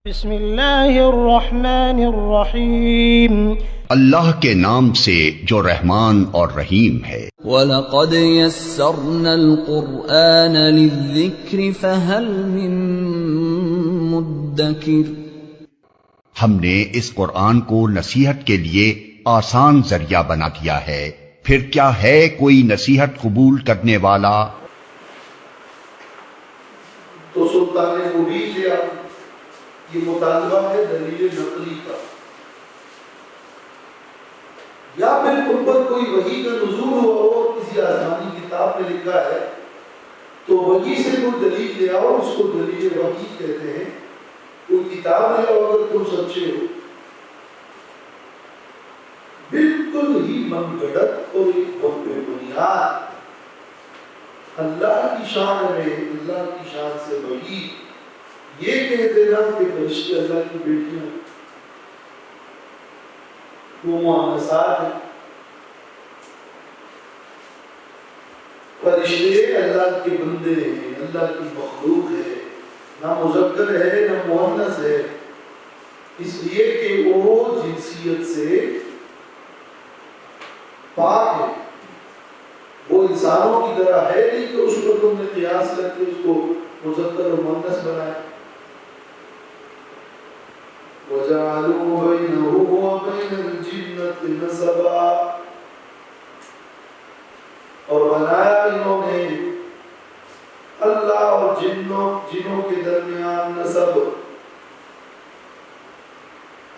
بسم اللہ الرحمن الرحیم، اللہ کے نام سے جو رحمان اور رحیم ہے۔ وَلَقَدْ يَسَّرْنَا الْقُرْآنَ لِلذِّكْرِ فَهَلْ مِن مُّدَّكِرٍ۔ ہم نے اس قرآن کو نصیحت کے لیے آسان ذریعہ بنا دیا ہے، پھر کیا ہے کوئی نصیحت قبول کرنے والا؟ تو سلطان مبین لیا یہ مطالبہ ہے دلیل نقلی کا، یا پھر ان پر کوئی وحی کا نزول ہوا ہو اور کسی آسمانی کتاب میں لکھا ہے تو وحی سے کوئی دلیل لے آؤ، اس کو دلیل وحی کہتے ہیں۔ کوئی کتاب لے آؤ اگر تم سچے ہو، بالکل ہی من گھڑت اور ایک بہت بے بنیاد اللہ کی شان میں، اللہ کی شان سے وحی یہ کہہ دینا کہ فرشتے اللہ کی بیٹیاں ہیں، وہ مؤنثات ہیں، فرشتے اللہ کے بندے ہیں، اللہ کی مخلوق ہے، نہ مذکر ہے نہ مؤنث ہے، اس لیے کہ وہ جنسیت سے پاک ہے، وہ انسانوں کی طرح ہے نہیں کہ اس کو تم نے قیاس کر کے اس کو مذکر اور مؤنث بنایا۔ وَجَعَلُوا بَيْنَهُ وَبَيْنَ الْجِنَّةِ نَسَبًا، اور بنایا انہوں نے اللہ اور جنوں کے درمیان نسب،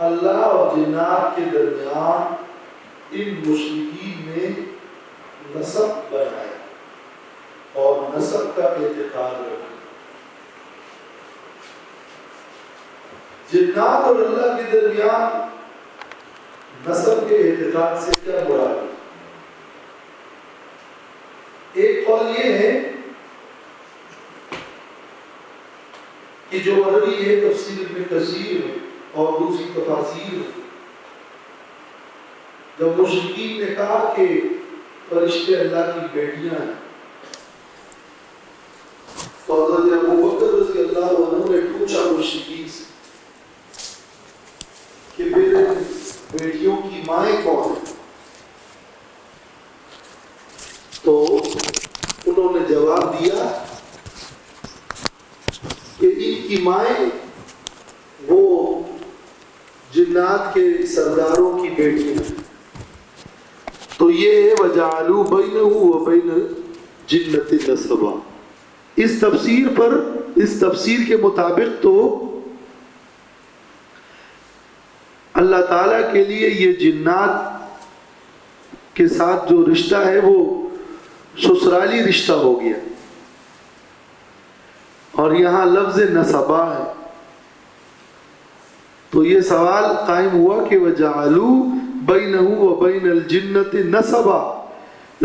اللہ اور جنات کے درمیان ان مشرکین نے نسب بنایا اور نسب کا اعتقاد رکھا۔ جنات اور اللہ کے درمیان نسب کے اعتقاد سے کیا مراد ہے؟ ایک قول یہ ہے کہ جو عربی ہے تفسیر ابن کثیر ہے اور دوسری تفاسیر ہے، جب مشرکین نے کہا کہ فرشتے اللہ کی بیٹیاں ہیں تو حضرت ابوبکر رضی اللہ عنہ نے پوچھا مشرکین سے کہ میرے بیٹیوں کی مائیں کون ہیں؟ تو انہوں نے جواب دیا کہ ان کی مائیں وہ جنات کے سرداروں کی بیٹیاں ہیں۔ تو یہ ہے وَجَعَلُوا بَيْنَهُ وَبَيْنَ الْجِنَّةِ نَسَبًا۔ اس تفسیر کے مطابق تو اللہ تعالیٰ کے لیے یہ جنات کے ساتھ جو رشتہ ہے وہ سسرالی رشتہ ہو گیا، اور یہاں لفظ نسبہ ہے، تو یہ سوال قائم ہوا کہ وَجَعَلُوا بَيْنَهُ وَبَيْنَ الْجِنَّةِ نَسَبًا،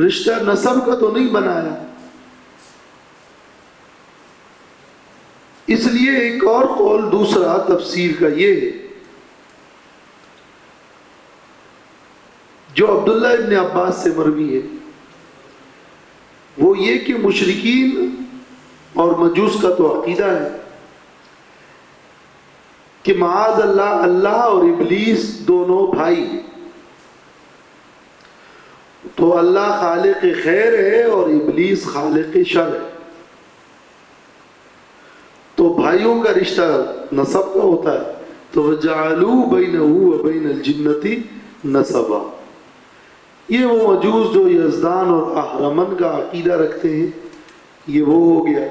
رشتہ نسب کا تو نہیں بنایا۔ اس لیے ایک اور قول دوسرا تفسیر کا یہ ہے جو عبداللہ ابن عباس سے مروی ہے، وہ یہ کہ مشرکین اور مجوس کا تو عقیدہ ہے کہ معاذ اللہ اللہ اور ابلیس دونوں بھائی ہیں، تو اللہ خالق خیر ہے اور ابلیس خالق شر ہے، تو بھائیوں کا رشتہ نسب کا ہوتا ہے، تو وَجَعَلُوا بَيْنَهُ وَبَيْنَ الْجِنَّةِ نَسَبًا۔ یہ وہ مجوس جو یزدان اور اہرمن کا عقیدہ رکھتے ہیں، یہ وہ ہو گیا۔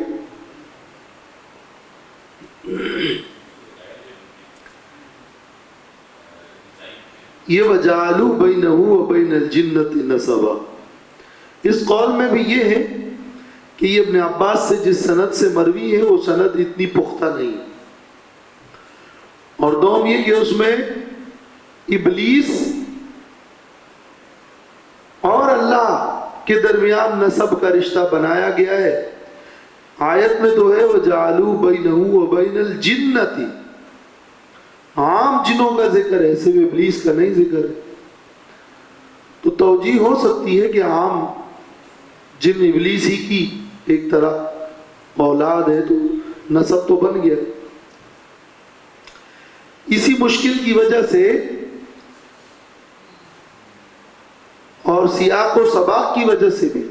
یہ وَجَعَلُوا بَيْنَهُ وَبَيْنَ الْجِنَّةِ نَسَبًا، اس قول میں بھی یہ ہے کہ یہ ابن عباس سے جس سند سے مروی ہے وہ سند اتنی پختہ نہیں، اور دوم یہ کہ اس میں ابلیس اور اللہ کے درمیان نسب کا رشتہ بنایا گیا ہے۔ آیت میں تو ہے وَجَعَلُوا بَيْنَهُ وَبَيْنَ الْجِنَّةِ، عام جنوں کا ذکر ہے، صرف ابلیس کا نہیں ذکر ہے، تو توجیہ ہو سکتی ہے کہ عام جن ابلیس ہی کی ایک طرح اولاد ہے تو نسب تو بن گیا۔ اسی مشکل کی وجہ سے اور سیاق و سباق کی وجہ سے بھی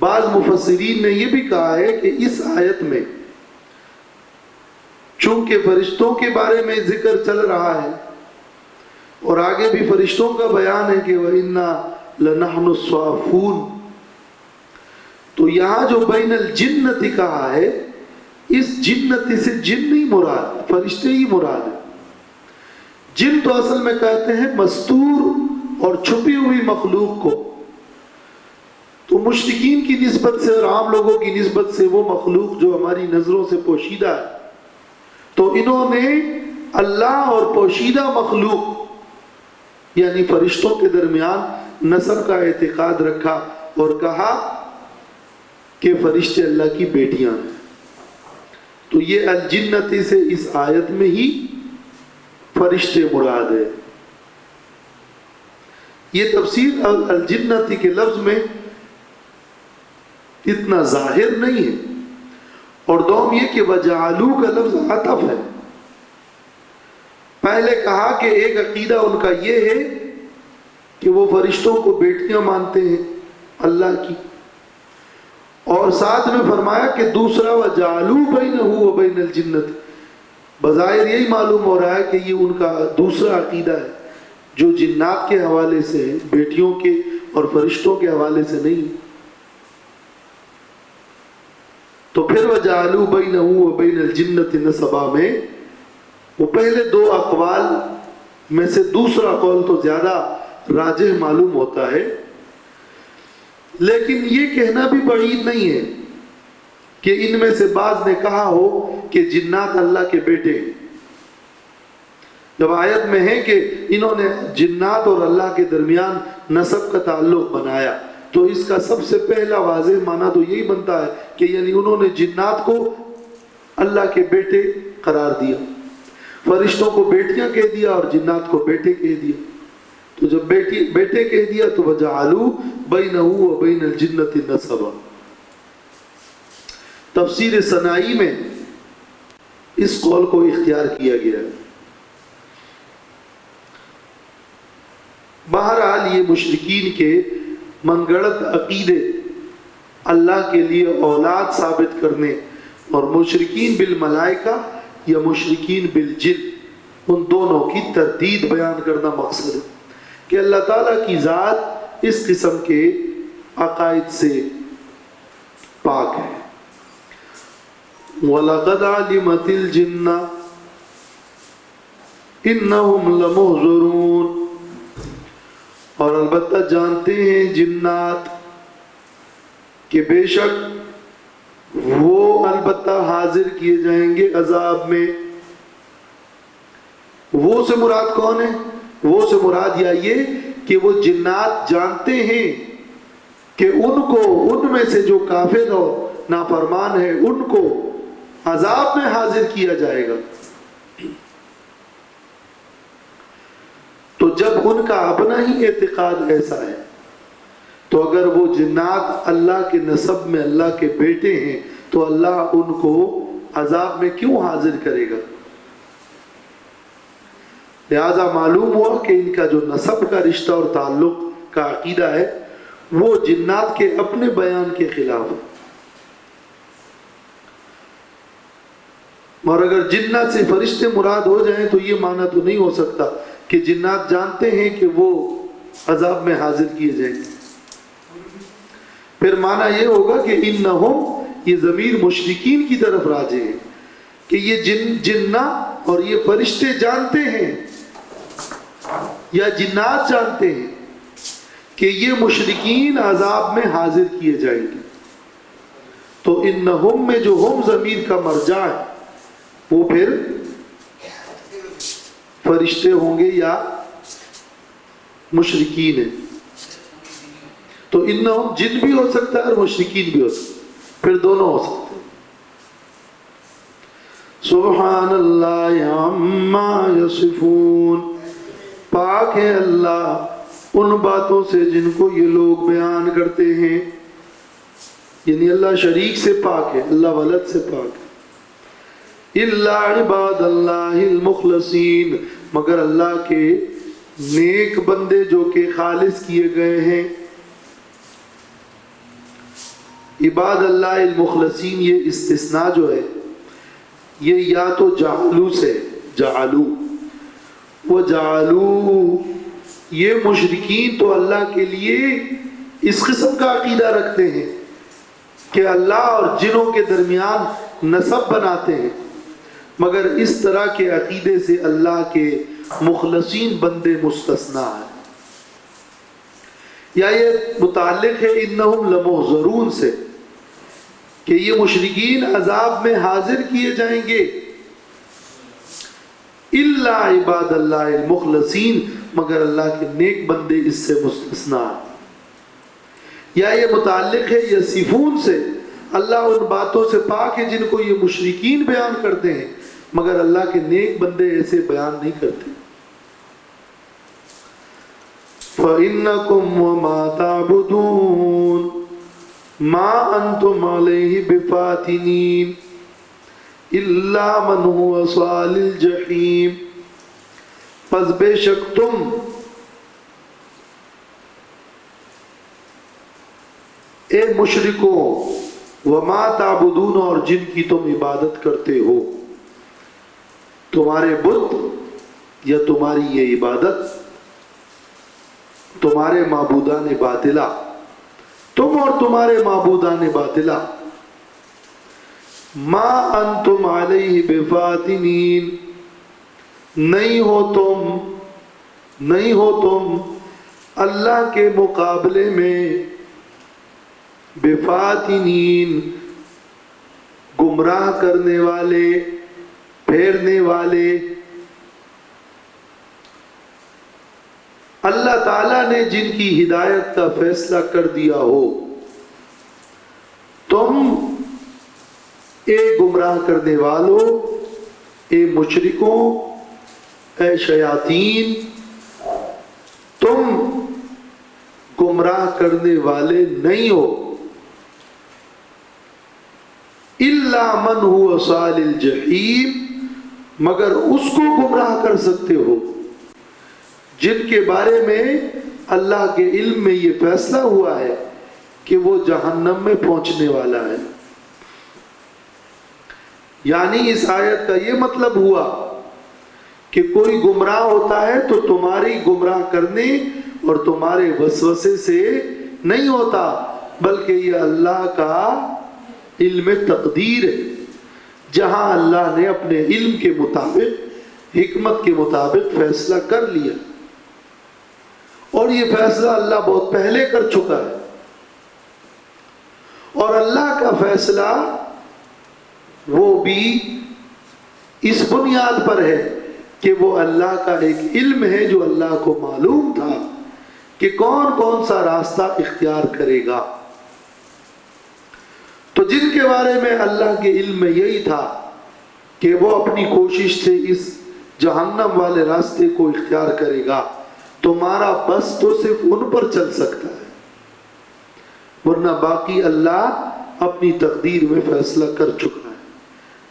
بعض مفسرین نے یہ بھی کہا ہے کہ اس آیت میں چونکہ فرشتوں کے بارے میں ذکر چل رہا ہے اور آگے بھی فرشتوں کا بیان ہے کہ وَإِنَّا لَنَحْنُ الصَّافُونَ، تو یہاں جو بین الجنتی کہا ہے، اس جنتی سے جن نہیں مراد، فرشتے ہی مراد ہے۔ جن تو اصل میں کہتے ہیں مستور اور چھپی ہوئی مخلوق کو، تو مشرکین کی نسبت سے اور عام لوگوں کی نسبت سے وہ مخلوق جو ہماری نظروں سے پوشیدہ ہے، تو انہوں نے اللہ اور پوشیدہ مخلوق یعنی فرشتوں کے درمیان نسب کا اعتقاد رکھا اور کہا کہ فرشتے اللہ کی بیٹیاں ہیں۔ تو یہ الجنتی سے اس آیت میں ہی فرشتے مراد ہے۔ یہ تفسیر الجنتی کے لفظ میں اتنا ظاہر نہیں ہے، اور دوم یہ کہ وَجَعَلُوا کا لفظ عطف ہے۔ پہلے کہا کہ ایک عقیدہ ان کا یہ ہے کہ وہ فرشتوں کو بیٹیاں مانتے ہیں اللہ کی، اور ساتھ میں فرمایا کہ دوسرا وَجَعَلُوا بَيْنَهُ وَبَيْنَ الْجِنَّةِ، بظاہر یہی معلوم ہو رہا ہے کہ یہ ان کا دوسرا عقیدہ ہے جو جنات کے حوالے سے ہے، بیٹیوں کے اور فرشتوں کے حوالے سے نہیں۔ تو پھر وَجَعَلُوا بَيْنَهُ وَبَيْنَ الْجِنَّةِ نسبہ میں وہ پہلے دو اقوال میں سے دوسرا قول تو زیادہ راجح معلوم ہوتا ہے، لیکن یہ کہنا بھی بعید نہیں ہے کہ ان میں سے بعض نے کہا ہو کہ جنات اللہ کے بیٹے ہیں۔ جب آیت میں ہے کہ انہوں نے جنات اور اللہ کے درمیان نسب کا تعلق بنایا، تو اس کا سب سے پہلا واضح معنی تو یہی بنتا ہے کہ یعنی انہوں نے جنات کو اللہ کے بیٹے قرار دیا، فرشتوں کو بیٹیاں کہہ دیا اور جنات کو بیٹے کہہ دیا۔ تو جب بیٹے کہہ دیا تو وَجَعَلُوا بَيْنَهُ وَبَيْنَ الْجِنَّةِ نَسَبًا۔ تفسیر صناعی میں اس قول کو اختیار کیا گیا ہے۔ بہرحال یہ مشرکین کے من گڑت عقیدے اللہ کے لیے اولاد ثابت کرنے اور مشرکین بالملائکہ یا مشرکین بالجن، ان دونوں کی تردید بیان کرنا مقصد ہے کہ اللہ تعالیٰ کی ذات اس قسم کے عقائد سے پاک ہے۔ وَلَقَدْ عَلِمَتِ الْجِنَّةُ إِنَّهُمْ لَمُحْضَرُونَ، اور البتہ جانتے ہیں جنات کہ بے شک وہ البتہ حاضر کیے جائیں گے عذاب میں۔ وہ سے مراد کون ہے؟ وہ سے مراد یہ کہ وہ جنات جانتے ہیں کہ ان میں سے جو کافر اور نافرمان ہے ان کو عذاب میں حاضر کیا جائے گا۔ تو جب ان کا اپنا ہی اعتقاد ایسا ہے، تو اگر وہ جنات اللہ کے نسب میں اللہ کے بیٹے ہیں تو اللہ ان کو عذاب میں کیوں حاضر کرے گا؟ لہذا معلوم ہوا کہ ان کا جو نسب کا رشتہ اور تعلق کا عقیدہ ہے وہ جنات کے اپنے بیان کے خلاف ہے۔ اور اگر جنات سے فرشتے مراد ہو جائیں تو یہ معنی تو نہیں ہو سکتا کہ جنات جانتے ہیں کہ وہ عذاب میں حاضر کیے جائیں گے۔ پھر معنی یہ ہوگا کہ انہم، یہ ضمیر مشرکین کی طرف راجع ہے کہ یہ جنہ اور یہ فرشتے جانتے ہیں یا جنات جانتے ہیں کہ یہ مشرکین عذاب میں حاضر کیے جائیں گے۔ تو انہم میں جو ہم ضمیر کا مرجع ہے وہ پھر فرشتے ہوں گے یا مشرکین ہیں۔ تو انہم جن بھی ہو سکتا ہے اور مشرکین بھی ہو سکتا ہے، پھر دونوں ہو سکتے ہیں۔ سبحان اللہ عما یصفون، پاک ہے اللہ ان باتوں سے جن کو یہ لوگ بیان کرتے ہیں، یعنی اللہ شریک سے پاک ہے، اللہ ولد سے پاک ہے۔ الا عباد اللہ المخلصین، مگر اللہ کے نیک بندے جو کہ خالص کیے گئے ہیں۔ عباد اللہ المخلصین، یہ استثناء جو ہے یہ یا تو جعلو سے، جعلو و جعلو، یہ مشرکین تو اللہ کے لیے اس قسم کا عقیدہ رکھتے ہیں کہ اللہ اور جنوں کے درمیان نسب بناتے ہیں، مگر اس طرح کے عقیدے سے اللہ کے مخلصین بندے مستثنا ہیں۔ یا یہ متعلق ہے انہم لمحضرون سے، کہ یہ مشرکین عذاب میں حاضر کیے جائیں گے، الا عباد اللہ المخلصین، مگر اللہ کے نیک بندے اس سے مستثنا ہیں۔ یا یہ متعلق ہے یصفون سے، اللہ ان باتوں سے پاک ہے جن کو یہ مشرکین بیان کرتے ہیں، مگر اللہ کے نیک بندے ایسے بیان نہیں کرتے۔ فَإِنَّكُمْ وَمَا تَعْبُدُونَ مَا أَنْتُمْ عَلَيْهِ بِفَاتِنِينَ إِلَّا مَنْ هُوَ صَالِ الْجَحِيمِ، پس بے شک تم اے مشرکوں، وما تعبدون، اور جن کی تم عبادت کرتے ہو، تمہارے بت یا تمہاری یہ عبادت، تمہارے معبودان باطلہ، تم اور تمہارے معبودان باطلہ، ما انتم علیہ بفاتنین، نہیں ہو تم اللہ کے مقابلے میں بفاتنین، گمراہ کرنے والے، پھیرنے والے۔ اللہ تعالیٰ نے جن کی ہدایت کا فیصلہ کر دیا ہو، تم اے گمراہ کرنے والوں، اے مشرکوں، اے شیاطین، تم گمراہ کرنے والے نہیں ہو، الا من هو صال الجحیم، مگر اس کو گمراہ کر سکتے ہو جن کے بارے میں اللہ کے علم میں یہ فیصلہ ہوا ہے کہ وہ جہنم میں پہنچنے والا ہے۔ یعنی اس آیت کا یہ مطلب ہوا کہ کوئی گمراہ ہوتا ہے تو تمہاری گمراہ کرنے اور تمہارے وسوسے سے نہیں ہوتا، بلکہ یہ اللہ کا علم تقدیر ہے، جہاں اللہ نے اپنے علم کے مطابق، حکمت کے مطابق فیصلہ کر لیا، اور یہ فیصلہ اللہ بہت پہلے کر چکا ہے۔ اور اللہ کا فیصلہ وہ بھی اس بنیاد پر ہے کہ وہ اللہ کا ایک علم ہے، جو اللہ کو معلوم تھا کہ کون کون سا راستہ اختیار کرے گا۔ تو جن کے بارے میں اللہ کے علم میں یہی تھا کہ وہ اپنی کوشش سے اس جہنم والے راستے کو اختیار کرے گا، تمہارا بس تو صرف ان پر چل سکتا ہے، ورنہ باقی اللہ اپنی تقدیر میں فیصلہ کر چکا ہے۔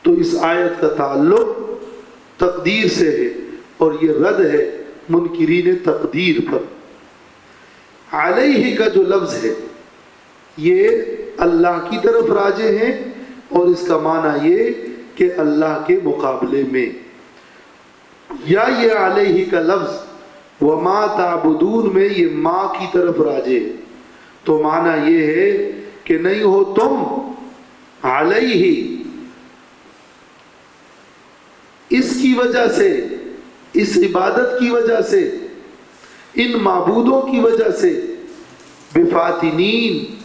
تو اس آیت کا تعلق تقدیر سے ہے، اور یہ رد ہے منکرین تقدیر پر۔ علیہ کا جو لفظ ہے یہ اللہ کی طرف راجع ہے، اور اس کا معنی یہ کہ اللہ کے مقابلے میں، یا یہ علیہ کا لفظ وما تعبدون میں یہ ما کی طرف راجع ہے، تو معنی یہ ہے کہ نہیں ہو تم علیہ، اس کی وجہ سے، اس عبادت کی وجہ سے، ان معبودوں کی وجہ سے، بفاتنین،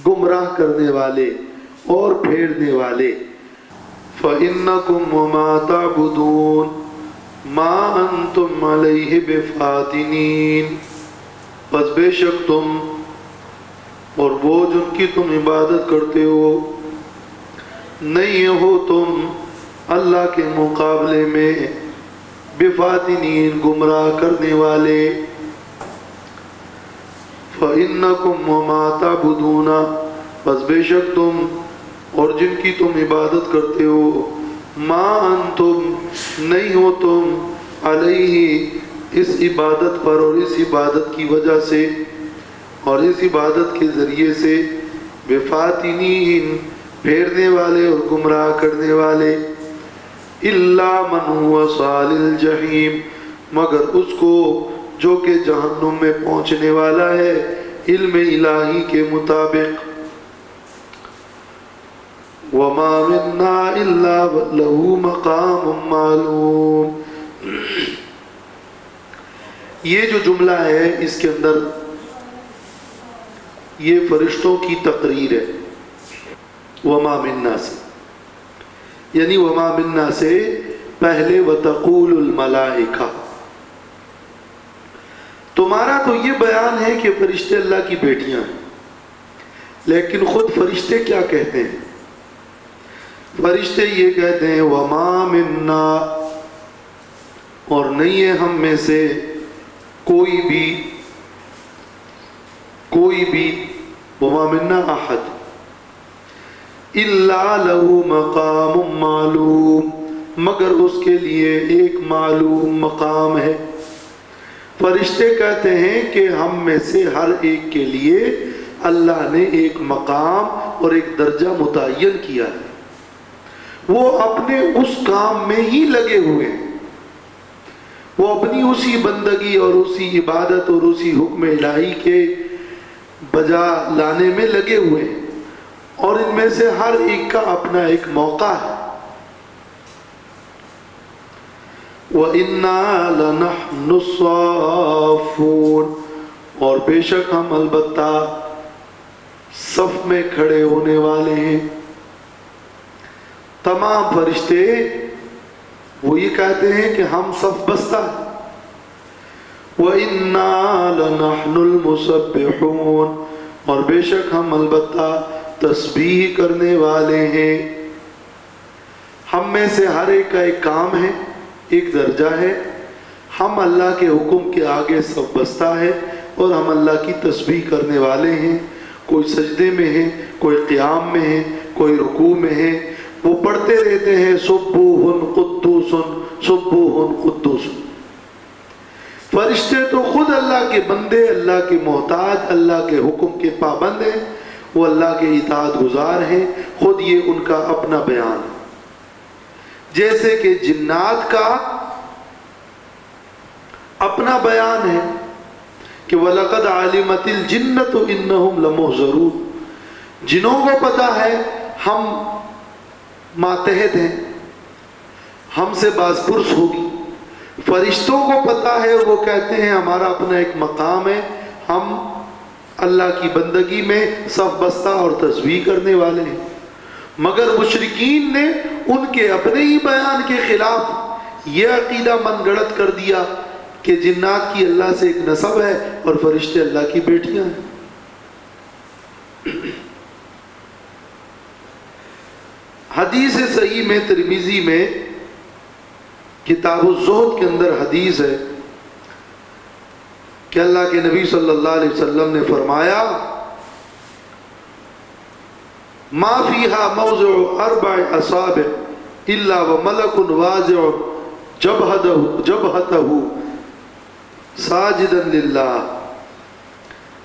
گمراہ کرنے والے اور پھیرنے والے۔ فَإِنَّكُمْ وَمَا تَعْبُدُونَ مَا أَنْتُمْ عَلَيْهِ بِفَاتِنِينَ، پس بے شک تم اور وہ جن کی تم عبادت کرتے ہو، نہیں ہو تم اللہ کے مقابلے میں بفاتنین، گمراہ کرنے والے۔ فَإِنَّكُمْ وَمَا تَعْبُدُونَ، پس بے شک تم اور جن کی تم عبادت کرتے ہو، ما انتم نہیں ہو تم علیہ اس عبادت پر اور اس عبادت کی وجہ سے اور اس عبادت کے ذریعے سے بفاتنین پھیرنے والے اور گمراہ کرنے والے الا من هو صال الجحیم مگر اس کو جو کہ جہنم میں پہنچنے والا ہے علم الہی کے مطابق وما منا الا له مقام معلوم. یہ جو جملہ ہے اس کے اندر یہ فرشتوں کی تقریر ہے وما منا سے، یعنی وما منا سے پہلے وتقول الملائکہ. تمہارا تو یہ بیان ہے کہ فرشتے اللہ کی بیٹیاں ہیں، لیکن خود فرشتے کیا کہتے ہیں؟ فرشتے یہ کہتے ہیں وما منا، اور نہیں ہے ہم میں سے کوئی بھی وما منا احد الا له مقام معلوم مگر اس کے لیے ایک معلوم مقام ہے. فرشتے کہتے ہیں کہ ہم میں سے ہر ایک کے لیے اللہ نے ایک مقام اور ایک درجہ متعین کیا ہے، وہ اپنے اس کام میں ہی لگے ہوئے ہیں، وہ اپنی اسی بندگی اور اسی عبادت اور اسی حکم الہی کے بجا لانے میں لگے ہوئے ہیں، اور ان میں سے ہر ایک کا اپنا ایک موقع ہے. وَإِنَّا لَنَحْنُ الصَّافُّونَ اور بے شک ہم البتہ صف میں کھڑے ہونے والے ہیں. تمام فرشتے وہ یہ کہتے ہیں کہ ہم صف بستہ ہیں. وَإِنَّا لَنَحْنُ الْمُسَبِّحُونَ اور بے شک ہم البتہ تسبیح کرنے والے ہیں. ہم میں سے ہر ایک کا ایک کام ہے، ایک درجہ ہے. ہم اللہ کے حکم کے آگے صف بستہ ہے اور ہم اللہ کی تسبیح کرنے والے ہیں. کوئی سجدے میں ہے، کوئی قیام میں ہے، کوئی رکوع میں ہے، وہ پڑھتے رہتے ہیں سبوح قدوس سبوح قدوس. فرشتے تو خود اللہ کے بندے، اللہ کے محتاج، اللہ کے حکم کے پابند ہیں، وہ اللہ کے اطاعت گزار ہیں. خود یہ ان کا اپنا بیان ہے. جیسے کہ جنات کا اپنا بیان ہے کہ وَلَقَدْ عَلِمَتِ الْجِنَّةُ إِنَّهُمْ لَمُحْضَرُونَ، جنوں کو پتا ہے ہم ماتحت ہیں، ہم سے باز پرس ہوگی. فرشتوں کو پتا ہے، وہ کہتے ہیں ہمارا اپنا ایک مقام ہے، ہم اللہ کی بندگی میں صف بستہ اور تسبیح کرنے والے ہیں. مگر مشرکین نے ان کے اپنے ہی بیان کے خلاف یہ عقیدہ من گڑت کر دیا کہ جنات کی اللہ سے ایک نسب ہے اور فرشتے اللہ کی بیٹیاں ہیں. حدیث صحیح میں ترمذی میں کتاب الزہد کے اندر حدیث ہے کہ اللہ کے نبی صلی اللہ علیہ وسلم نے فرمایا ما فیہا موضع 4 اصابع الا وملک واضع جبہتہ ساجدا للہ.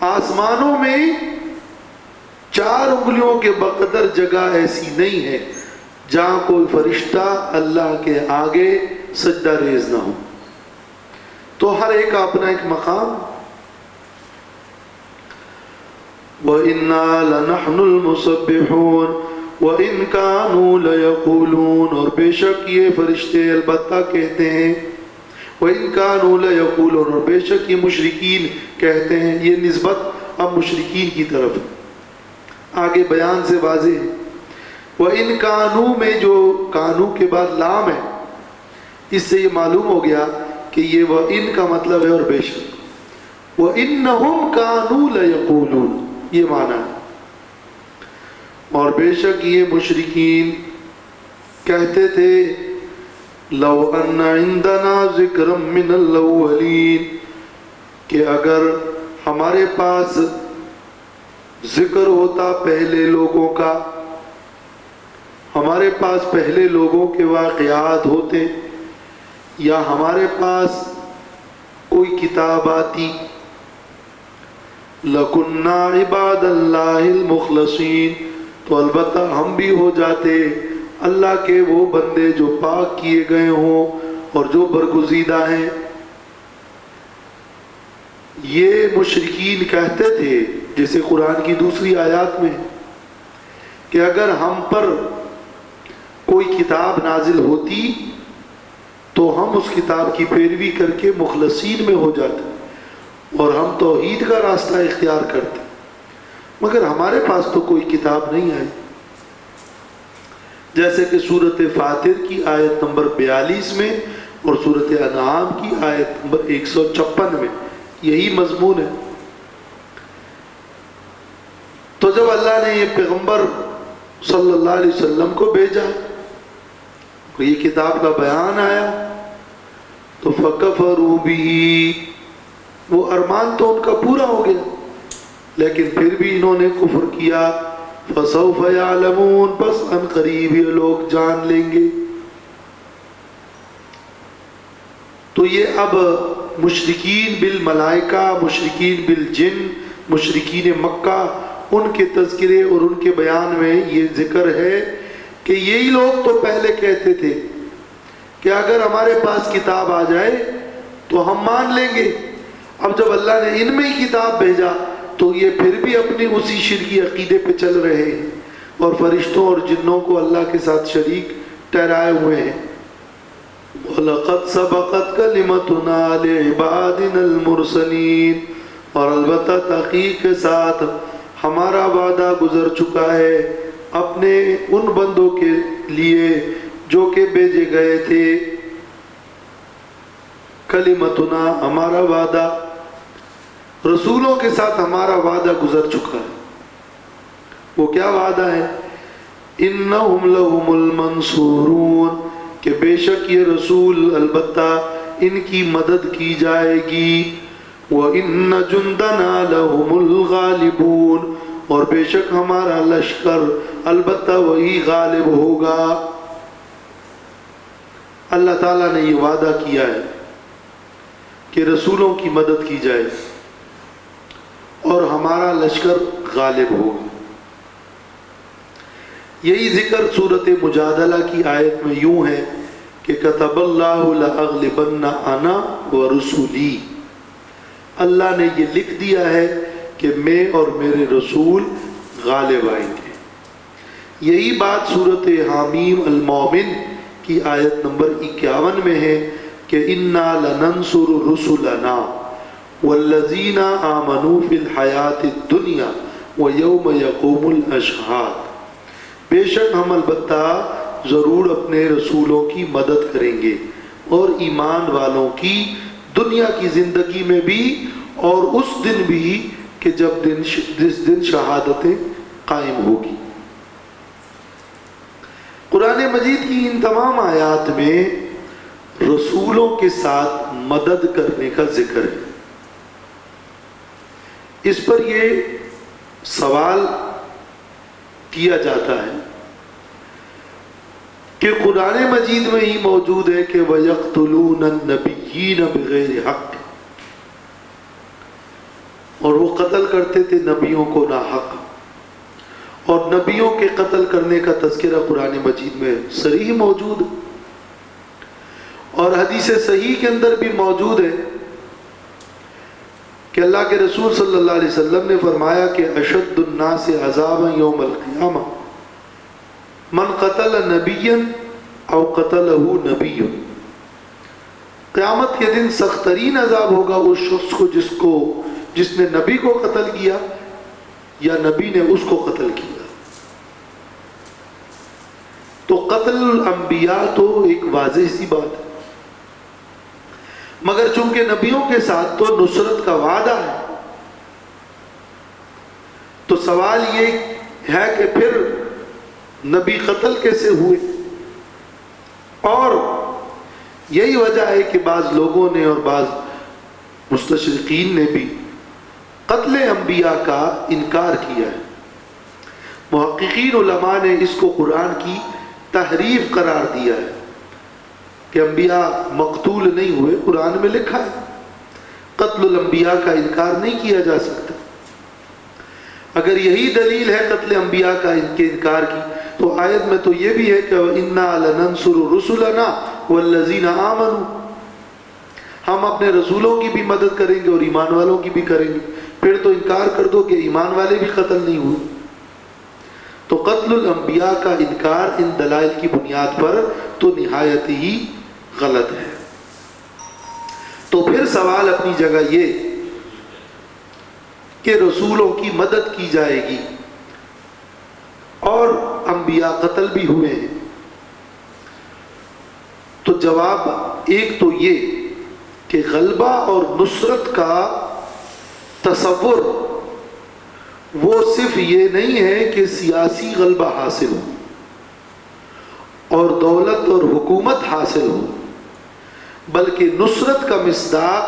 آسمانوں میں 4 انگلیوں کے بقدر جگہ ایسی نہیں ہے جہاں کوئی فرشتہ اللہ کے آگے سجدہ ریز نہ ہو. تو ہر ایک کا اپنا ایک مقام. وَإِنَّا لَنَحْنُ الْمُسَبِّحُونَ وَإِن كَانُوا لَيَقُولُونَ اور بے شک یہ فرشتے البتہ کہتے ہیں. وَإِن كَانُوا لَيَقُولُونَ اور بے شک یہ مشرکین کہتے ہیں. یہ نسبت اب مشرکین کی طرف آگے بیان سے واضح ہے. وَإِن كَانُوا میں جو کانو کے بعد لام ہے، اس سے یہ معلوم ہو گیا کہ یہ وَإِن کا مطلب ہے اور بے شک. وَإِنَّهُمْ كَانُوا لَيَقُولُونَ یہ معنی ہے. اور بے شک یہ مشرکین کہتے تھے لو ان عندنا ذکر من الاولین کہ اگر ہمارے پاس ذکر ہوتا پہلے لوگوں کا ہمارے پاس پہلے لوگوں کے واقعات ہوتے یا ہمارے پاس کوئی کتاب آتی، لَكُنَّا عِبَادَ اللَّهِ الْمُخْلَصِينَ، تو البتہ ہم بھی ہو جاتے اللہ کے وہ بندے جو پاک کیے گئے ہوں اور جو برگزیدہ ہیں۔ یہ مشرکین کہتے تھے، جیسے قرآن کی دوسری آیات میں، کہ اگر ہم پر کوئی کتاب نازل ہوتی تو ہم اس کتاب کی پیروی کر کے مخلصین میں ہو جاتے اور ہم توحید کا راستہ اختیار کرتے، مگر ہمارے پاس تو کوئی کتاب نہیں آئی۔ جیسے کہ سورۃ فاطر کی آیت نمبر 42 میں اور سورۃ انعام کی آیت نمبر 156 میں یہی مضمون ہے۔ تو جب اللہ نے یہ پیغمبر صلی اللہ علیہ وسلم کو بھیجا، یہ کتاب کا بیان آیا، تو فَكَفَرُوا بِهِ، وہ ارمان تو ان کا پورا ہو گیا لیکن پھر بھی انہوں نے کفر کیا۔ فَسَوْفَ يَعْلَمُونَ، بس ان قریب یہ لوگ جان لیں گے۔ تو یہ اب مشرکین بالملائکہ، مشرکین بالجن، مشرکین مکہ، ان کے تذکرے اور ان کے بیان میں یہ ذکر ہے کہ یہی لوگ تو پہلے کہتے تھے کہ اگر ہمارے پاس کتاب آ جائے تو ہم مان لیں گے۔ اب جب اللہ نے ان میں ہی کتاب بھیجا تو یہ پھر بھی اپنی اسی شرکی عقیدے پہ چل رہے ہیں اور فرشتوں اور جنوں کو اللہ کے ساتھ شریک ٹھہرائے ہوئے ہیں۔ وَلَقَدْ سَبَقَتْ كَلِمَتُنَا لِعِبَادِنَا الْمُرْسَلِينَ، اور البتہ تحقیق کے ساتھ ہمارا وعدہ گزر چکا ہے اپنے ان بندوں کے لیے جو کہ بھیجے گئے تھے۔ کلمتنا، ہمارا وعدہ، رسولوں کے ساتھ ہمارا وعدہ گزر چکا ہے۔ وہ کیا وعدہ ہے؟ انہم لہم المنصورون، کہ بے شک یہ رسول البتہ ان کی مدد کی جائے گی۔ وَإِنَّ جُنْدَنَا لَهُمُ الْغَالِبُونَ، اور بے شک ہمارا لشکر البتہ وہی غالب ہوگا۔ اللہ تعالیٰ نے یہ وعدہ کیا ہے کہ رسولوں کی مدد کی جائے اور ہمارا لشکر غالب ہوگا۔ یہی ذکر سورۃ مجادلہ کی آیت میں یوں ہے کہ کتب اللہ لأغلبن انا ورسولی، اللہ نے یہ لکھ دیا ہے کہ میں اور میرے رسول غالب آئیں گے۔ یہی بات سورۃ حامیم المومن کی آیت نمبر 51 میں ہے کہ انا لننصر رسلنا والذین آمنوا فی الحیاۃ الدنیا ویوم یقوم الاشہاد، بے شک ہم البتہ ضرور اپنے رسولوں کی مدد کریں گے اور ایمان والوں کی دنیا کی زندگی میں بھی اور اس دن بھی کہ جس دن شہادتیں قائم ہوگی۔ قرآن مجید کی ان تمام آیات میں رسولوں کے ساتھ مدد کرنے کا ذکر ہے۔ اس پر یہ سوال کیا جاتا ہے کہ قرآن مجید میں ہی موجود ہے کہ وَيَقْتُلُونَ النَّبِيِّينَ بِغَيْرِ حَقٍّ، اور وہ قتل کرتے تھے نبیوں کو ناحق، اور نبیوں کے قتل کرنے کا تذکرہ قرآن مجید میں صریح موجود ہے، اور حدیث صحیح کے اندر بھی موجود ہے کہ اللہ کے رسول صلی اللہ علیہ وسلم نے فرمایا کہ اشد الناس عذابا یوم القیامہ من قتل نبیا او قتلہ نبی، قیامت کے دن سخت ترین عذاب ہوگا اس شخص کو جس نے نبی کو قتل کیا یا نبی نے اس کو قتل کیا۔ تو قتل الانبیاء تو ایک واضح سی بات ہے، مگر چونکہ نبیوں کے ساتھ تو نصرت کا وعدہ ہے، تو سوال یہ ہے کہ پھر نبی قتل کیسے ہوئے؟ اور یہی وجہ ہے کہ بعض لوگوں نے اور بعض مستشرقین نے بھی قتل انبیاء کا انکار کیا ہے۔ محققین علماء نے اس کو قرآن کی تحریف قرار دیا ہے کہ انبیاء مقتول نہیں ہوئے. قرآن میں لکھا ہے قتل الانبیاء کا انکار نہیں کیا جا سکتا. اگر یہی دلیل ہے قتل انبیاء کا کے انکار کی تو آیت میں تو یہ بھی ہے کہ اِنَّا لَنَنْصُرُ رُسُلَنَا وَالَّذِينَ آمَنُوا، ہم اپنے رسولوں کی بھی مدد کریں گے اور ایمان والوں کی بھی کریں گے. پھر تو انکار کر دو کہ ایمان والے بھی قتل نہیں ہوئے. تو قتل الانبیاء کا انکار ان دلائل کی بنیاد پر تو نہایت ہی غلط ہے. تو پھر سوال اپنی جگہ یہ کہ رسولوں کی مدد کی جائے گی اور انبیاء قتل بھی ہوئے ہیں. تو جواب ایک تو یہ کہ غلبہ اور نصرت کا تصور وہ صرف یہ نہیں ہے کہ سیاسی غلبہ حاصل ہو اور دولت اور حکومت حاصل ہو، بلکہ نصرت کا مصداق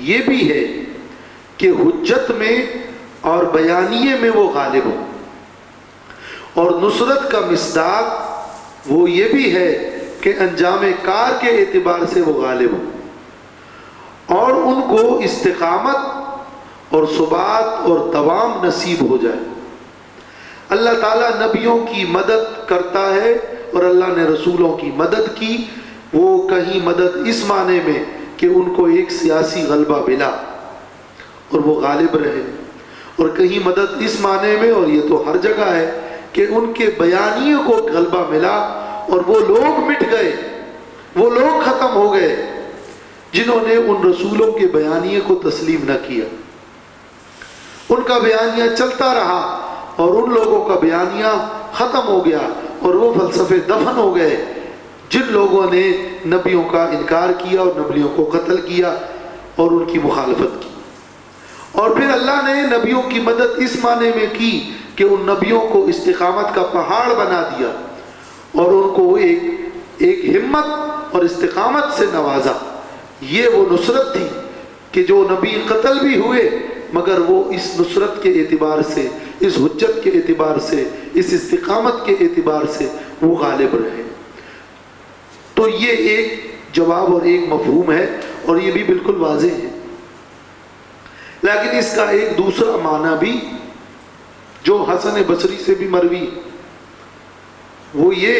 یہ بھی ہے کہ حجت میں اور بیانیے میں وہ غالب ہو، اور نصرت کا مصداق وہ یہ بھی ہے کہ انجام کار کے اعتبار سے وہ غالب ہو اور ان کو استقامت اور ثبات اور دوام نصیب ہو جائے. اللہ تعالیٰ نبیوں کی مدد کرتا ہے اور اللہ نے رسولوں کی مدد کی. وہ کہیں مدد اس معنی میں کہ ان کو ایک سیاسی غلبہ ملا اور وہ غالب رہے، اور کہیں مدد اس معنی میں، اور یہ تو ہر جگہ ہے، کہ ان کے بیانیے کو غلبہ ملا اور وہ لوگ مٹ گئے، وہ لوگ ختم ہو گئے جنہوں نے ان رسولوں کے بیانیے کو تسلیم نہ کیا. ان کا بیانیہ چلتا رہا اور ان لوگوں کا بیانیہ ختم ہو گیا اور وہ فلسفے دفن ہو گئے جن لوگوں نے نبیوں کا انکار کیا اور نبیوں کو قتل کیا اور ان کی مخالفت کی. اور پھر اللہ نے نبیوں کی مدد اس معنی میں کی کہ ان نبیوں کو استقامت کا پہاڑ بنا دیا اور ان کو ایک ہمت اور استقامت سے نوازا. یہ وہ نصرت تھی کہ جو نبی قتل بھی ہوئے مگر وہ اس نصرت کے اعتبار سے، اس حجت کے اعتبار سے، اس استقامت کے اعتبار سے وہ غالب رہے. تو یہ ایک جواب اور ایک مفہوم ہے اور یہ بھی بالکل واضح ہے. لیکن اس کا ایک دوسرا معنی بھی جو حسن بصری سے بھی مروی وہ یہ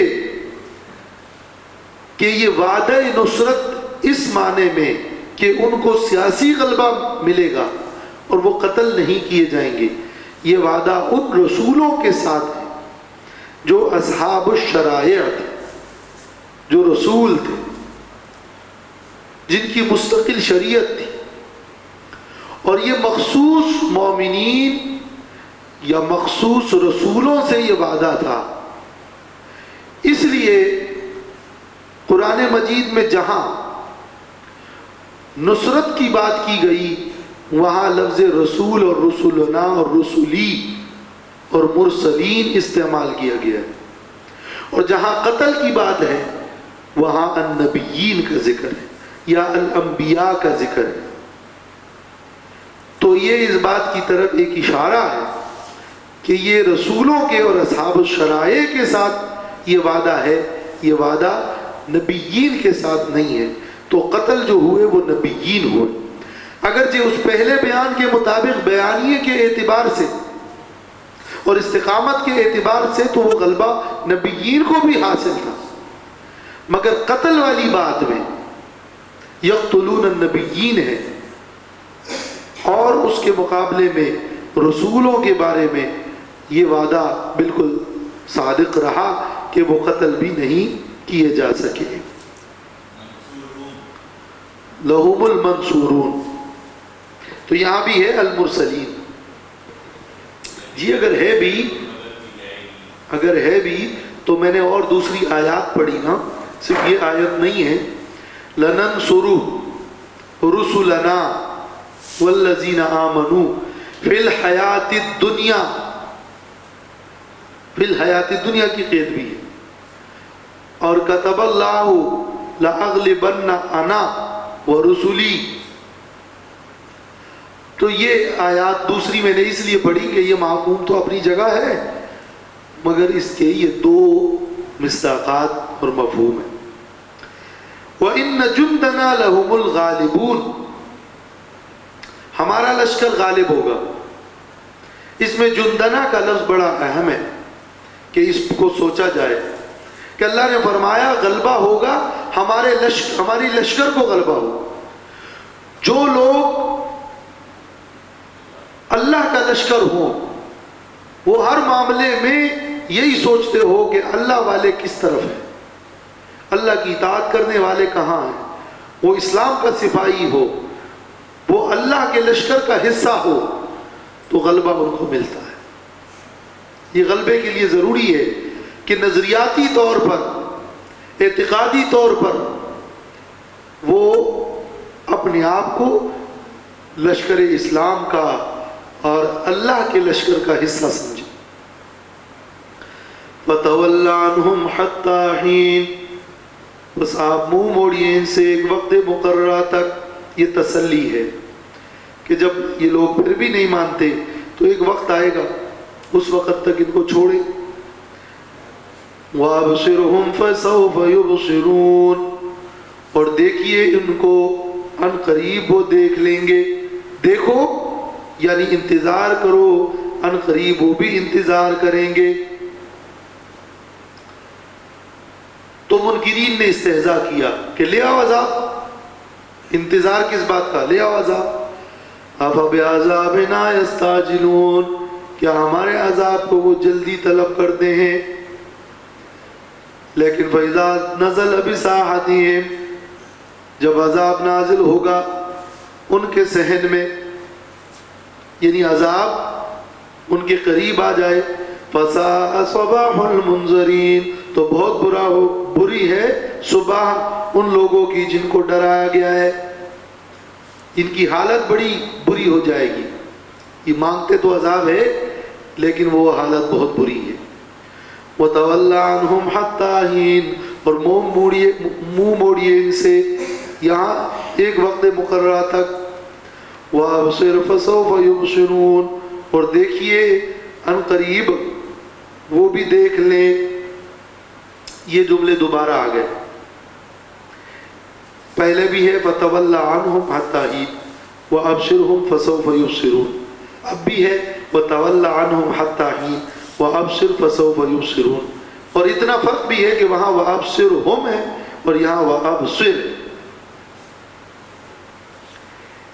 کہ یہ وعدہ نصرت اس معنی میں کہ ان کو سیاسی غلبہ ملے گا اور وہ قتل نہیں کیے جائیں گے، یہ وعدہ ان رسولوں کے ساتھ ہے جو اصحاب الشرائع تھے، جو رسول تھے، جن کی مستقل شریعت تھی. اور یہ مخصوص مومنین یا مخصوص رسولوں سے یہ وعدہ تھا. اس لیے قرآن مجید میں جہاں نصرت کی بات کی گئی وہاں لفظ رسول اور رسولنا اور رسولی اور مرسلین استعمال کیا گیا ہے، اور جہاں قتل کی بات ہے وہاں النبیین کا ذکر ہے یا الانبیاء کا ذکر ہے. تو یہ اس بات کی طرف ایک اشارہ ہے کہ یہ رسولوں کے اور اصحاب الشرائع کے ساتھ یہ وعدہ ہے، یہ وعدہ نبیین کے ساتھ نہیں ہے. تو قتل جو ہوئے وہ نبیین ہوئے، اگرچہ اس پہلے بیان کے مطابق بیانیے کے اعتبار سے اور استقامت کے اعتبار سے تو وہ غلبہ نبیین کو بھی حاصل تھا، مگر قتل والی بات میں یقتلون النبیین ہے اور اس کے مقابلے میں رسولوں کے بارے میں یہ وعدہ بالکل صادق رہا کہ وہ قتل بھی نہیں کیے جا سکے. لہم المنصورون. تو یہاں بھی ہے المرسلین. جی اگر ہے بھی تو میں نے اور دوسری آیات پڑھی نا، صرف یہ آیت نہیں ہے. لننصر رسلنا والذین آمنوا فی الحیات الدنیا. فی الحیات الدنیا کی قید بھی ہے. اور کتب اللہ لأغلبن انا ورسلی. تو یہ آیات دوسری میں نے اس لیے پڑھی کہ یہ معقوم تو اپنی جگہ ہے مگر اس کے یہ دو مصداقات اور مفہوم ہے۔ وَإِنَّ جُنْدَنَا لَهُمُ الْغَالِبُونَ، ہمارا لشکر غالب ہوگا۔ اس میں جندنا کا لفظ بڑا اہم ہے کہ اس کو سوچا جائے کہ اللہ نے فرمایا غلبہ ہوگا، ہماری لشکر کو غلبہ ہوگا۔ جو لوگ اللہ کا لشکر ہوں وہ ہر معاملے میں یہی سوچتے ہو کہ اللہ والے کس طرف ہیں، اللہ کی اطاعت کرنے والے کہاں ہیں، وہ اسلام کا سپاہی ہو، وہ اللہ کے لشکر کا حصہ ہو، تو غلبہ ان کو ملتا ہے۔ یہ غلبے کے لیے ضروری ہے کہ نظریاتی طور پر، اعتقادی طور پر وہ اپنے آپ کو لشکر اسلام کا اور اللہ کے لشکر کا حصہ سمجھے۔ فَتَوَلَّ عَنْهُمْ حَتَّى حِينٍ، بس آپ منہ موڑیے ان سے ایک وقت مقررہ تک۔ یہ تسلی ہے کہ جب یہ لوگ پھر بھی نہیں مانتے تو ایک وقت آئے گا، اس وقت تک ان کو چھوڑیں۔ وَأَبْصِرْهُمْ فَسَوْفَ يُبْصِرُونَ، اور دیکھیے ان کو، ان قریب وہ دیکھ لیں گے۔ دیکھو یعنی انتظار کرو، ان قریب وہ بھی انتظار کریں گے۔ تو منکرین نے استہزاء کیا کہ لے آؤ عذاب، انتظار کس بات کا، لے آؤ عذاب۔ أَفَبِعَذَابِنَا يَسْتَعْجِلُونَ، کیا ہمارے عذاب کو وہ جلدی طلب کرتے ہیں؟ لیکن فَإِذَا نَزَلَ بِسَاحَتِهِمْ، جب عذاب نازل ہوگا ان کے صحن میں، یعنی عذاب ان کے قریب آ جائے، فَسَاءَ صَبَاحُ الْمُنذَرِينَ، تو بہت بری ہے صبح ان لوگوں کی جن کو ڈرایا گیا ہے، ان کی حالت بڑی بری ہو جائے گی۔ یہ مانگتے تو عذاب ہے لیکن وہ حالت بہت بری ہے۔ وَتَوَلَّ عَنْهُمْ حَتَّى حِينٍ، اور منہ موڑیے ان سے یہاں ایک وقت مقررہ تک۔ وَأَبْصِرْ فَسَوْفَ يُبْصِرُونَ، اور دیکھیے ان قریب وہ بھی دیکھ لیں۔ یہ جملے دوبارہ آ گئے، پہلے بھی ہے فَتَوَلَّ عَنْهُمْ حَتَّى حِينٍ وَأَبْصِرْهُمْ فَسَوْفَ يُبْصِرُونَ، اب بھی ہے وَتَوَلَّ عَنْهُمْ حَتَّى حِينٍ وَأَبْصِرْ فَسَوْفَ يُبْصِرُونَ، اور اتنا فرق بھی ہے کہ وہاں وَأَبْصِرْهُمْ ہے اور یہاں وَأَبْصِرْ۔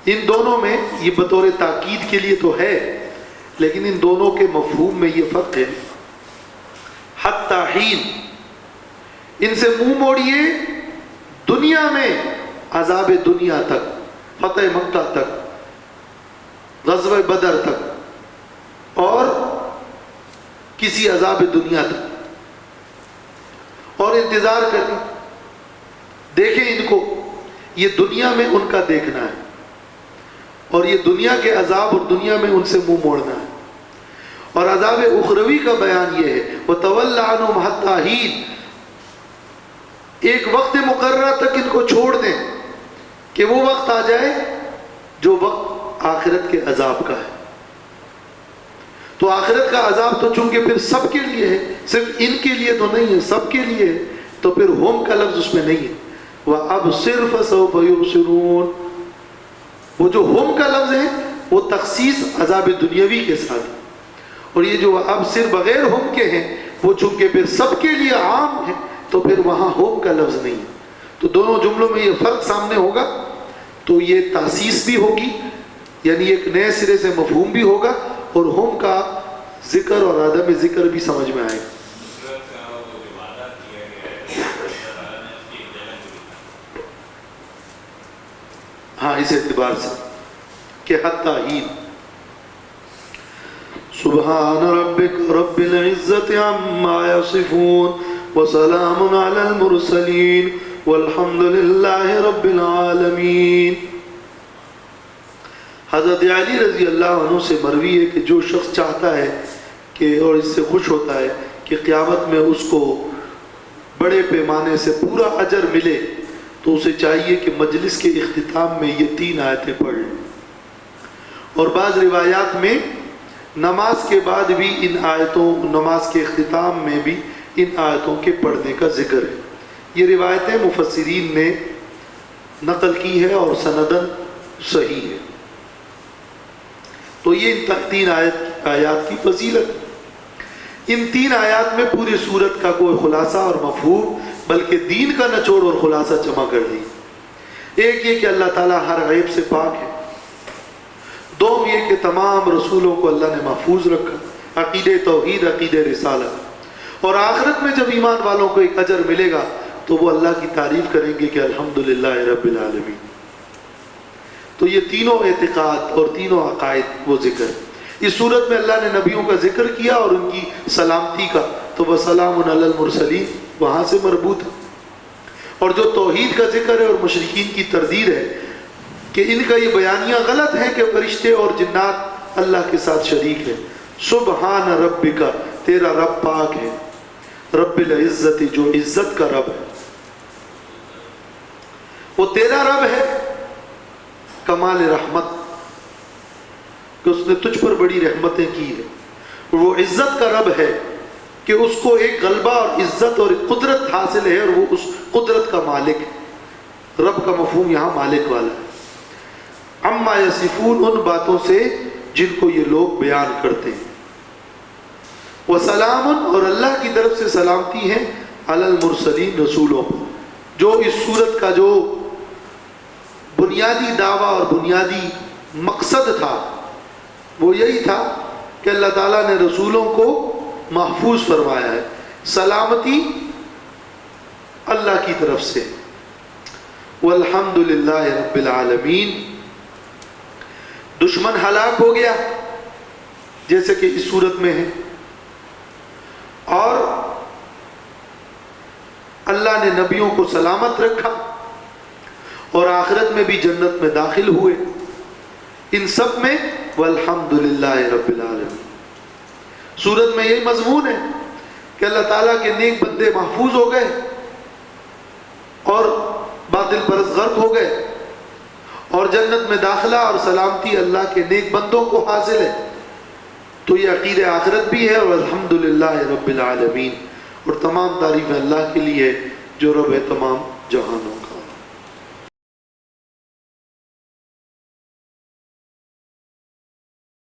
ان دونوں میں یہ بطور تاکید کے لیے تو ہے، لیکن ان دونوں کے مفہوم میں یہ فرق ہے۔ حَتَّى حِينٍ، ان سے منہ موڑیے دنیا میں، عذاب دنیا تک، فتح مکہ تک، غزوہ بدر تک، اور کسی عذاب دنیا تک، اور انتظار کریں، دیکھیں ان کو، یہ دنیا میں ان کا دیکھنا ہے، اور یہ دنیا کے عذاب اور دنیا میں ان سے منہ موڑنا ہے۔ اور عذاب اخروی کا بیان یہ ہے وَتَوَلَّ عَنْهُمْ حَتَّى حِينٍ، ایک وقت مقررہ تک ان کو چھوڑ دیں کہ وہ وقت آ جائے جو وقت آخرت کے عذاب کا ہے۔ تو آخرت کا عذاب تو چونکہ پھر سب کے لیے ہے، صرف ان کے لیے تو نہیں ہے، سب کے لیے ہے، تو پھر ہم کا لفظ اس میں نہیں ہے۔ وَأَبْصِرْ فَسَوْفَ يُبْصِرُونَ، وہ جو ہم کا لفظ ہے وہ تخصیص عذاب دنیاوی کے ساتھ، اور یہ جو ابصر بغیر ہم کے ہیں وہ چونکہ پھر سب کے لیے عام ہے تو پھر وہاں ہوم کا لفظ نہیں ہے۔ تو دونوں جملوں میں یہ فرق سامنے ہوگا تو یہ تاسیس بھی ہوگی، یعنی ایک نئے سرے سے مفہوم بھی ہوگا، اور ہوم کا ذکر اور عدم ذکر بھی سمجھ میں آئے گا۔ ہاں اس اعتبار سے کہ حتیٰ حین۔ سبحان ربک رب العزت عما یصفون وسلام علی المرسلین والحمد للہ رب العالمین۔ حضرت علی رضی اللہ عنہ سے مروی ہے کہ جو شخص چاہتا ہے کہ اور اس سے خوش ہوتا ہے کہ قیامت میں اس کو بڑے پیمانے سے پورا اجر ملے تو اسے چاہیے کہ مجلس کے اختتام میں یہ 3 آیتیں پڑھ لیں، اور بعض روایات میں نماز کے بعد بھی ان آیتوں، نماز کے اختتام میں بھی ان آیتوں کے پڑھنے کا ذکر ہے۔ یہ روایتیں مفسرین نے نقل کی ہے اور سندن صحیح ہے۔ تو یہ ان 3 آیات کی فضیلت ہے۔ ان 3 آیات میں پوری سورت کا کوئی خلاصہ اور مفہوم بلکہ دین کا نچوڑ اور خلاصہ جمع کر دی۔ ایک یہ کہ اللہ تعالیٰ ہر عیب سے پاک ہے، دوم یہ کہ تمام رسولوں کو اللہ نے محفوظ رکھا، عقیدہ توحید، عقیدہ رسالت، اور آخرت میں جب ایمان والوں کو ایک اجر ملے گا تو وہ اللہ کی تعریف کریں گے کہ الحمدللہ رب العالمین۔ تو یہ تینوں اعتقاد اور تینوں عقائد وہ ذکر ہے۔ اس صورت میں اللہ نے نبیوں کا ذکر کیا اور ان کی سلامتی کا، تو وَسَلَامٌ عَلَى الْمُرْسَلِينَ وہاں سے مربوط ہے۔ اور جو توحید کا ذکر ہے اور مشرکین کی تردید ہے کہ ان کا یہ بیانیہ غلط ہے کہ فرشتے اور جنات اللہ کے ساتھ شریک ہیں۔ سبحان ربک، تیرا رب پاک ہے، رب العزت، جو عزت کا رب ہے، وہ تیرا رب ہے، کمال رحمت کہ اس نے تجھ پر بڑی رحمتیں کی ہیں، وہ عزت کا رب ہے کہ اس کو ایک غلبہ اور عزت اور ایک قدرت حاصل ہے اور وہ اس قدرت کا مالک ہے۔ رب کا مفہوم یہاں مالک والا ہے۔ عما یصفون، ان باتوں سے جن کو یہ لوگ بیان کرتے ہیں۔ وسلام، اور اللہ کی طرف سے سلامتی ہے، علی المرسلین، رسولوں پر۔ جو اس صورت کا جو بنیادی دعویٰ اور بنیادی مقصد تھا وہ یہی تھا کہ اللہ تعالیٰ نے رسولوں کو محفوظ فرمایا ہے، سلامتی اللہ کی طرف سے۔ والحمدللہ رب العالمین، دشمن ہلاک ہو گیا جیسے کہ اس صورت میں ہے، اور اللہ نے نبیوں کو سلامت رکھا اور آخرت میں بھی جنت میں داخل ہوئے۔ ان سب میں والحمدللہ رب العالمین۔ سورت میں یہی مضمون ہے کہ اللہ تعالیٰ کے نیک بندے محفوظ ہو گئے اور باطل پرست غرق ہو گئے، اور جنت میں داخلہ اور سلامتی اللہ کے نیک بندوں کو حاصل ہے۔ تو یہ عقیدہ آخرت بھی ہے، اور الحمدللہ رب العالمین، اور تمام تعریف اللہ کے لیے جو رب ہے تمام جہانوں۔